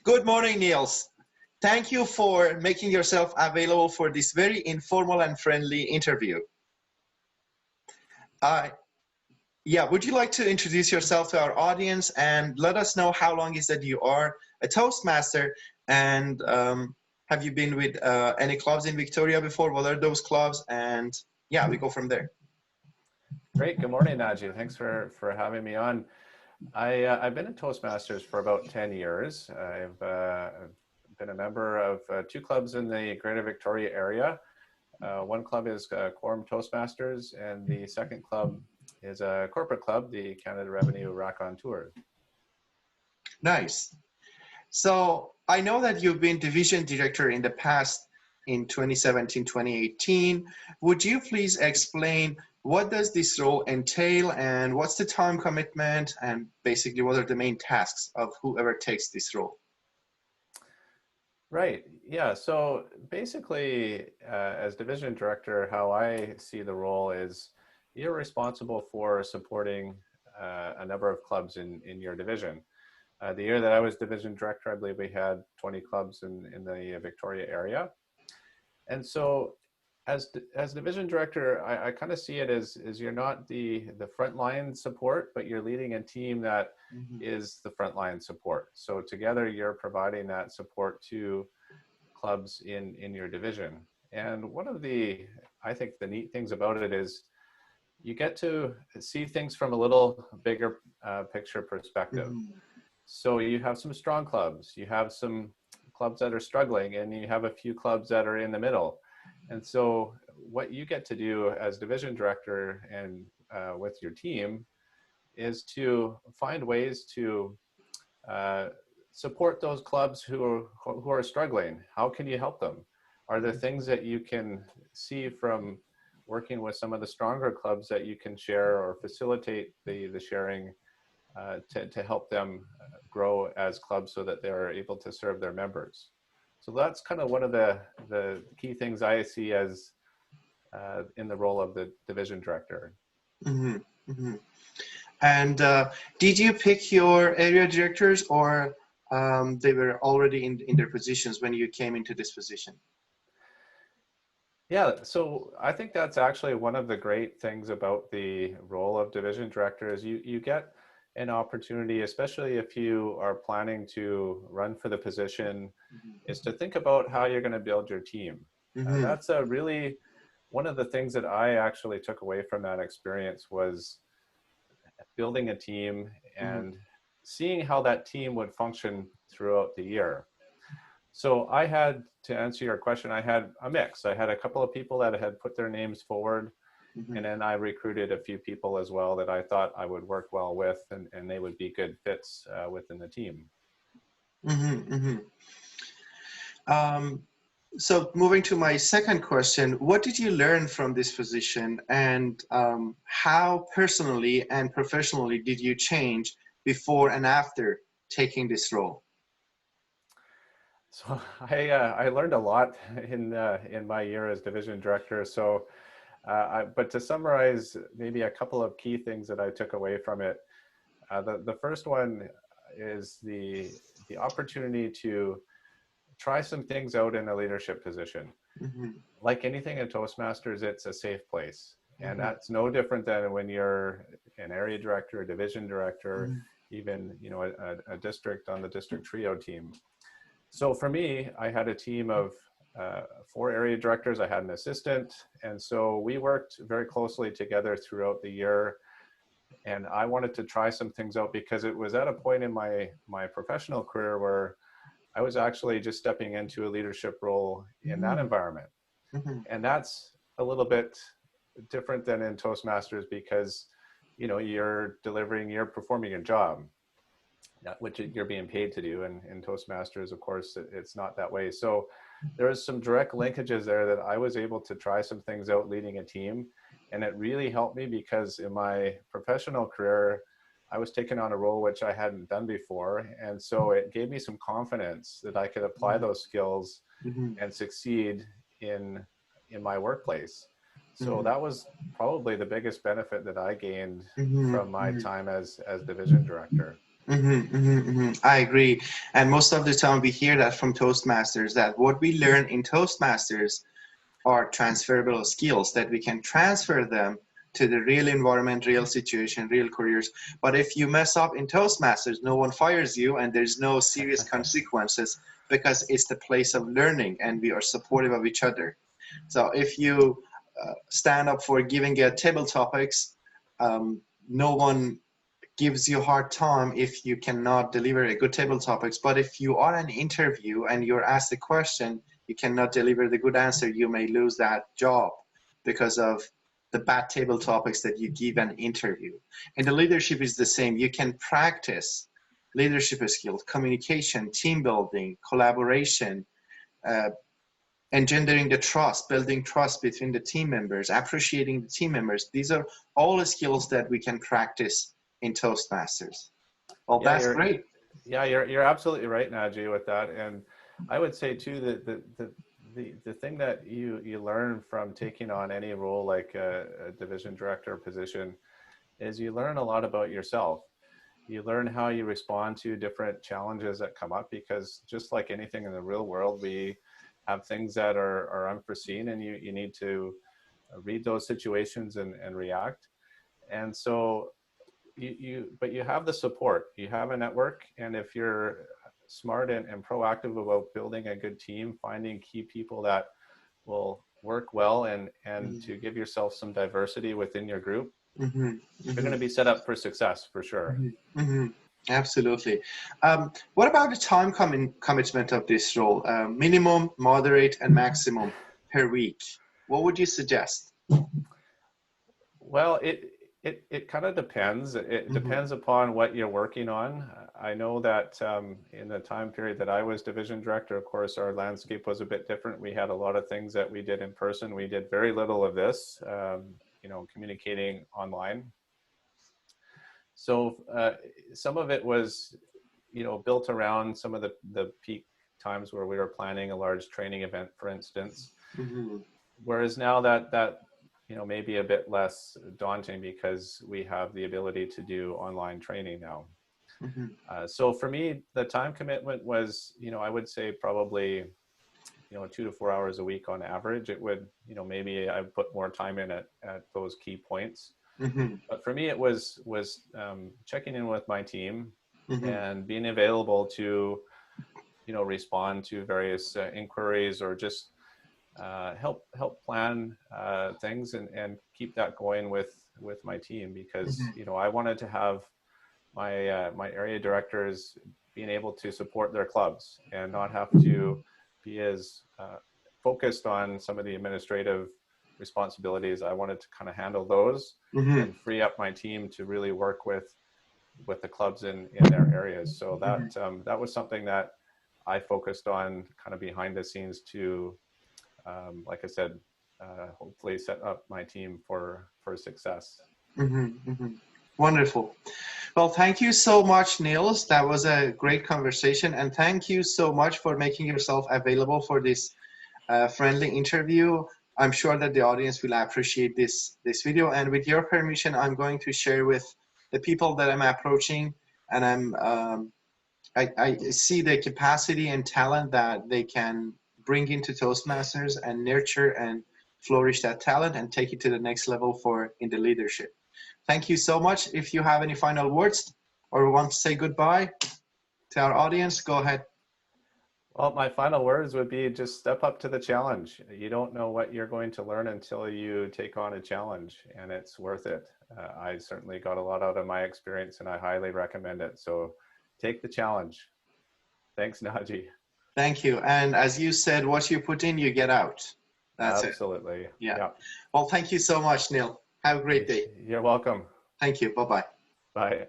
Good morning, Niels. Thank you for making yourself available for this very informal and friendly interview. Uh, would you like to introduce yourself to our audience and let us know how long is that you are a Toastmaster, and have you been with any clubs in Victoria before? What are those clubs? And yeah, we go from there. Great. Good morning, Najee. Thanks for having me on. I've been in Toastmasters for about 10 years. I've been a member of two clubs in the Greater Victoria area. One club is Quorum Toastmasters, and the second club is a corporate club, the Canada Revenue Raconteur. Nice. So I know that you've been division director in the past in 2017, 2018. Would you please explain what does this role entail and what's the time commitment and basically what are the main tasks of whoever takes this role? Right. Yeah. So basically, as division director, how I see the role is you're responsible for supporting a number of clubs in your division. The year that I was division director, I believe we had 20 clubs in the Victoria area. And so as division director, I kind of see it as you're not the frontline support, but you're leading a team that is the frontline support. So together you're providing that support to clubs in your division. And one of I think the neat things about it is you get to see things from a little bigger picture perspective. So you have some strong clubs, you have some clubs that are struggling, and you have a few clubs that are in the middle. And so what you get to do as division director and with your team is to find ways to support those clubs who are struggling. How can you help them? Are there things that you can see from working with some of the stronger clubs that you can share or facilitate the sharing to help them grow as clubs so that they're able to serve their members? So that's kind of one of the key things I see as in the role of the division director. And did you pick your area directors, or they were already in their positions when you came into this position? Yeah, so I think that's actually one of the great things about the role of division director is you get an opportunity, especially if you are planning to run for the position, is to think about how you're going to build your team. That's really one of the things that I actually took away from that experience was building a team and seeing how that team would function throughout the year. So I had, to answer your question, I had a mix. I had a couple of people that had put their names forward, and then I recruited a few people as well that I thought I would work well with, and they would be good fits within the team. So moving to my second question, what did you learn from this position, and how personally and professionally did you change before and after taking this role? So I learned a lot in my year as division director. So, but to summarize, maybe a couple of key things that I took away from it. The first one is the opportunity to try some things out in a leadership position. Like anything in Toastmasters, it's a safe place. And that's no different than when you're an area director, a division director, even a district on the district trio team. So for me, I had a team of 4 area directors. I had an assistant. And so we worked very closely together throughout the year. And I wanted to try some things out because it was at a point in my professional career where I was actually just stepping into a leadership role in that environment. And that's a little bit different than in Toastmasters because, you're performing your job, which you're being paid to do. And in Toastmasters, of course, it's not that way. So there's some direct linkages there that I was able to try some things out leading a team. And it really helped me because in my professional career, I was taking on a role which I hadn't done before. And so it gave me some confidence that I could apply those skills and succeed in my workplace. So that was probably the biggest benefit that I gained from my time as division director. I agree. And most of the time we hear that from Toastmasters, that what we learn in Toastmasters are transferable skills that we can transfer them to the real environment, real situation, real careers. But if you mess up in Toastmasters, no one fires you and there's no serious consequences because it's the place of learning and we are supportive of each other. So if you stand up for giving a table topics, no one gives you a hard time if you cannot deliver a good table topics. But if you are an interview and you're asked a question, you cannot deliver the good answer, you may lose that job because of the bad table topics that you give an interview. And the leadership is the same. You can practice leadership skills, communication, team building, collaboration, engendering the trust, building trust between the team members, appreciating the team members. These are all skills that we can practice in Toastmasters. Well, Yeah, that's great. you're absolutely right, Naji, with that. And I would say too that the thing that you learn from taking on any role like a division director position is you learn a lot about yourself. You learn how you respond to different challenges that come up, because just like anything in the real world, we have things that are unforeseen, and you need to read those situations and react. And so but you have the support, you have a network, and if you're smart and proactive about building a good team, finding key people that will work well, and to give yourself some diversity within your group, you're going to be set up for success for sure. Absolutely. What about the time commitment of this role? Minimum, moderate, and maximum per week. What would you suggest? Well, it kind of depends. It depends upon what you're working on. I know that in the time period that I was division director, of course, our landscape was a bit different. We had a lot of things that we did in person. We did very little of this, communicating online. So some of it was, built around some of the peak times where we were planning a large training event, for instance. Whereas now that maybe a bit less daunting, because we have the ability to do online training now. So for me, the time commitment was, I would say probably, 2 to 4 hours a week on average. It would, maybe I put more time in at those key points. But for me, it was checking in with my team and being available to, respond to various inquiries, or just help plan things and keep that going with my team, because I wanted to have my my area directors being able to support their clubs and not have to be as focused on some of the administrative responsibilities. I wanted to kind of handle those and free up my team to really work with the clubs in their areas. So that that was something that I focused on kind of behind the scenes to, like I said, hopefully set up my team for success. Wonderful. Well, thank you so much, Nils. That was a great conversation, and thank you so much for making yourself available for this friendly interview. I'm sure that the audience will appreciate this video, and with your permission, I'm going to share with the people that I'm approaching, and I see the capacity and talent that they can bring into Toastmasters and nurture and flourish that talent and take it to the next level in the leadership. Thank you so much. If you have any final words or want to say goodbye to our audience, go ahead. Well, my final words would be just step up to the challenge. You don't know what you're going to learn until you take on a challenge, and it's worth it. I certainly got a lot out of my experience, and I highly recommend it. So take the challenge. Thanks, Naji. Thank you. And as you said, what you put in, you get out. That's Absolutely. it. Yeah. Well, thank you so much, Neil. Have a great day. You're welcome. Thank you. Bye-bye. Bye.